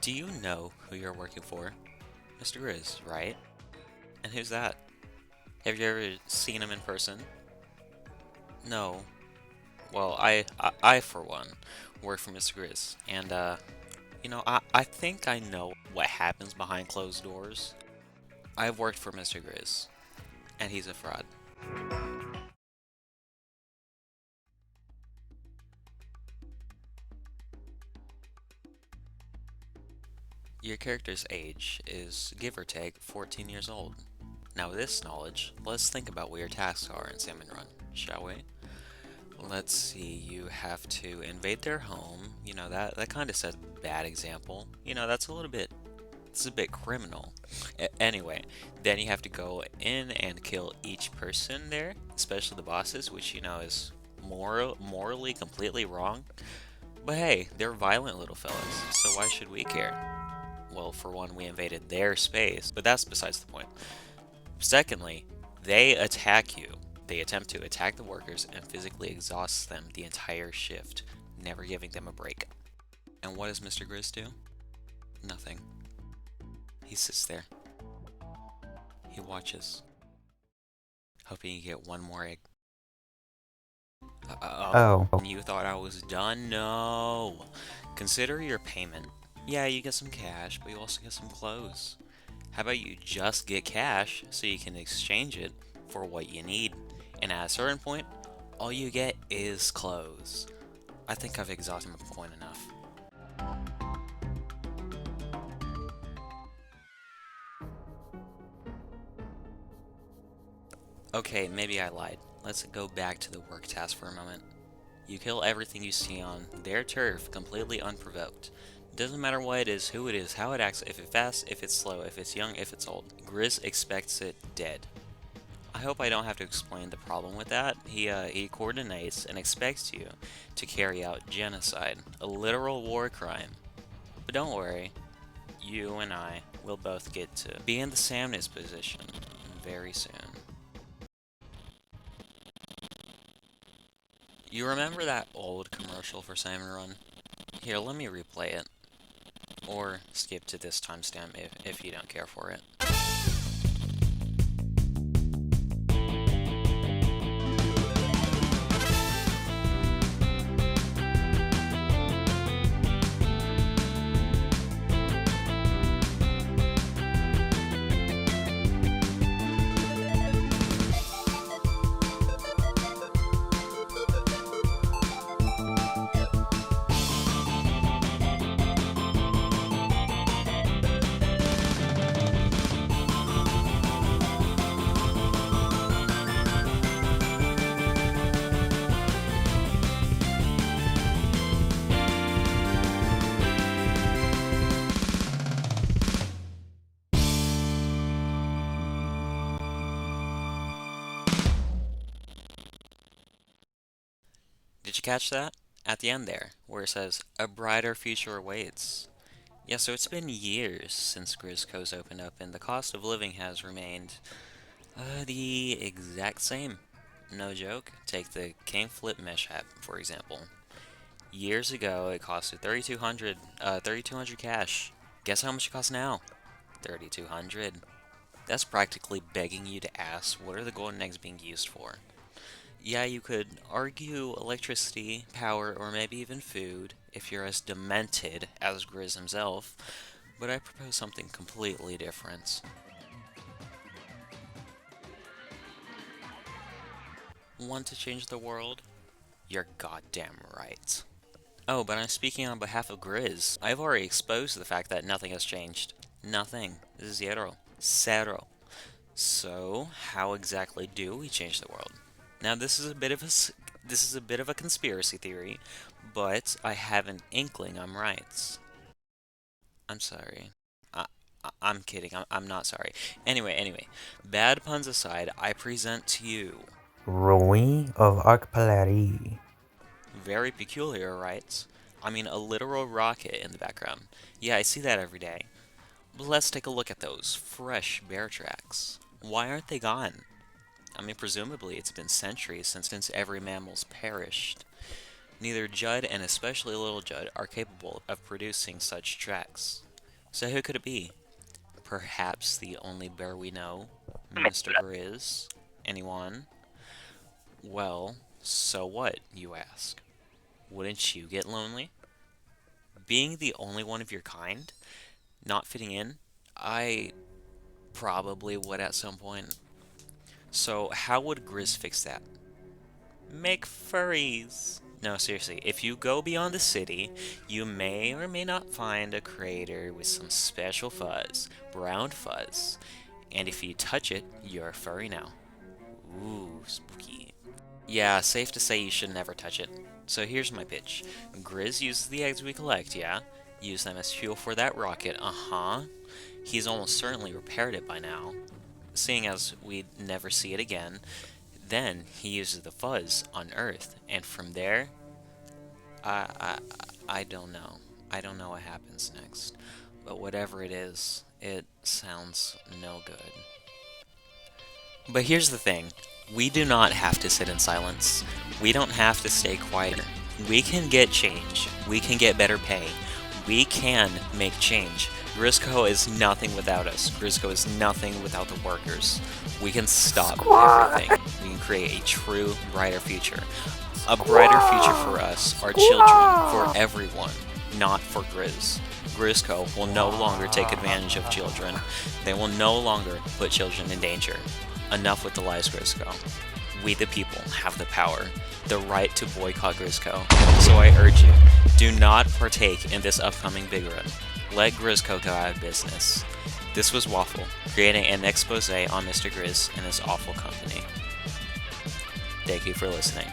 Do you know who you're working for? Mr. Grizz, right? And who's that? Have you ever seen him in person? No. Well, I for one, work for Mr. Grizz, and I think I know what happens behind closed doors. I've worked for Mr. Grizz, and he's a fraud. Your character's age is, give or take, 14 years old. Now with this knowledge, let's think about what your tasks are in Salmon Run, shall we? Let's see, you have to invade their home. That kind of sets a bad example. That's a little bit, it's a bit criminal. Anyway, then you have to go in and kill each person there, especially the bosses, which is morally completely wrong. But hey, they're violent little fellas, so why should we care? Well, for one, we invaded their space, but that's besides the point. Secondly, they attack you. They attempt to attack the workers and physically exhaust them the entire shift, never giving them a break. And what does Mr. Grizz do? Nothing. He sits there. He watches, hoping you get one more egg. Oh. You thought I was done? No. Consider your payment. Yeah, you get some cash, but you also get some clothes. How about you just get cash so you can exchange it for what you need? And at a certain point, all you get is clothes. I think I've exhausted my point enough. Okay, maybe I lied. Let's go back to the work task for a moment. You kill everything you see on their turf completely unprovoked. Doesn't matter what it is, who it is, how it acts, if it's fast, if it's slow, if it's young, if it's old. Grizz expects it dead. I hope I don't have to explain the problem with that. He coordinates and expects you to carry out genocide, a literal war crime. But don't worry, you and I will both get to be in the Samnus position very soon. You remember that old commercial for Salmon Run? Here, let me replay it. Or skip to this timestamp if you don't care for it. Did you catch that? At the end there, where it says, a brighter future awaits. Yeah, so it's been years since Grizzco's opened up, and the cost of living has remained the exact same. No joke. Take the King Flip Mesh app, for example. Years ago, it costed 3,200 cash. Guess how much it costs now? 3,200. That's practically begging you to ask, what are the golden eggs being used for? Yeah, you could argue electricity, power, or maybe even food, if you're as demented as Grizz himself, but I propose something completely different. Want to change the world? You're goddamn right. Oh, but I'm speaking on behalf of Grizz. I've already exposed the fact that nothing has changed. Nothing. Zero. Zero. So, how exactly do we change the world? Now, this is a bit of a conspiracy theory, but I have an inkling I'm right. I'm sorry. I'm kidding. I'm not sorry. Anyway, bad puns aside, I present to you Ruin of Archipelari. very peculiar, right? I mean, a literal rocket in the background. Yeah, I see that every day. But let's take a look at those fresh bear tracks. Why aren't they gone? I mean, presumably it's been centuries since every mammal's perished. Neither Judd and especially Little Judd are capable of producing such tracks. So who could it be? Perhaps the only bear we know, Mr. Grizz? Anyone? Well, so what, you ask? Wouldn't you get lonely? Being the only one of your kind? Not fitting in? I probably would at some point. So how would Grizz fix that? Make furries. No, seriously, if you go beyond the city, you may or may not find a creator with some special fuzz, brown fuzz. And if you touch it, you're a furry now. Ooh, spooky. Yeah, safe to say you should never touch it. So here's my pitch. Grizz uses the eggs we collect, yeah? Use them as fuel for that rocket, uh-huh. He's almost certainly repaired it by now, seeing as we'd never see it again. Then he uses the fuzz on Earth, and from there, I, I, I don't know. I don't know what happens next. But whatever it is, it sounds no good. But here's the thing. We do not have to sit in silence. We don't have to stay quiet. We can get change. We can get better pay. We can make change. Grisco is nothing without us. Grisco is nothing without the workers. We can stop everything. We can create a true, brighter future. A brighter future for us, our children, for everyone, not for Grizz. Grizco will no longer take advantage of children. They will no longer put children in danger. Enough with the lies, Grizco. We the people have the power, the right to boycott Grizco. So I urge you, do not partake in this upcoming big run. Let Grizco go out of business. This was Woffle, creating an expose on Mr. Grizz and his awful company. Thank you for listening.